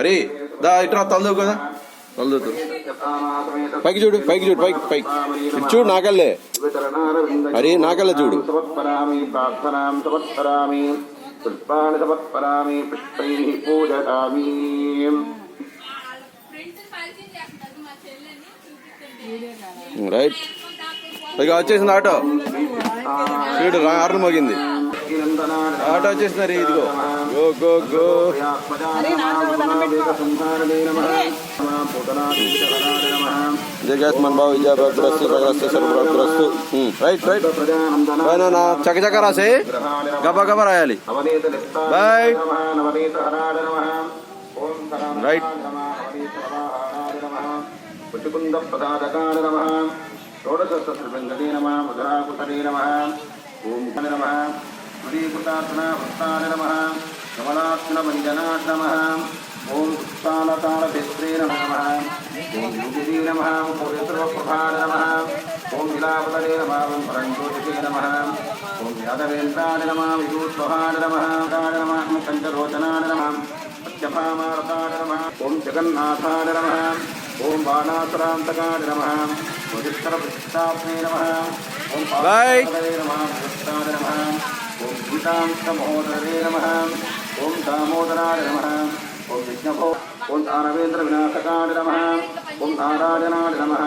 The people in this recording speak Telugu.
అరే దా ఇట్రా తలదు కదా తలదు పైకి చూడు పైకి చూడు పైకి పైకి ఇటు చూడు నాకల్లే అరే నాకల్లే చూడు రైట్ ఇక వచ్చేసింది ఆటో చూడు ఆరు మోగింది ఆటో వచ్చేసినారు ఇదిగో గో గో గో జగస్మన్ బాబు విజయభద్రస్తు సర్వభద్రస్తు రైట్ రైట్ బాయ్ నాన్న చకచక రాసే గబా గబా రాయాలి బాయ్ రైట్ పుట్టుకుంద ప్రదాకార నమః షోడశస్త్రలింగదే నమః మధురాకుటరే నమః ఓం నమః శ్రీకృతాత్మన వృత్తాయ నమః కమలాత్మనమంజనాయ నమః ఓం పుష్పాలతాళభిస్త్రే నమః ఓం యోగిదే నమః పూర్యసర్వప్రభాయ నమః ఓం విలాపతరే నమః ఓం పరంజ్యోతిషే నమః ఓం యాదవేంద్రాయ నమః విదూత్వహాయ నమః నమః పంచలోచనాయ నమః సత్యభామారతాయ నమః ఓం జగన్నాథాయ నమః ఓం బాణాసురాంతకాయ నమః వజిష్ఠరప్రతిష్టాత్మే నమః ఓం పార్వతీపతయే నమః వజిష్ఠాయ నమః ఓం గీతాంతమహోదరే నమః ఓం దామోదరాయ నమః ఓం విష్ణభో ఓం దానవేంద్ర వినాశకాయ నమః ఓం నారాయణాయ నమః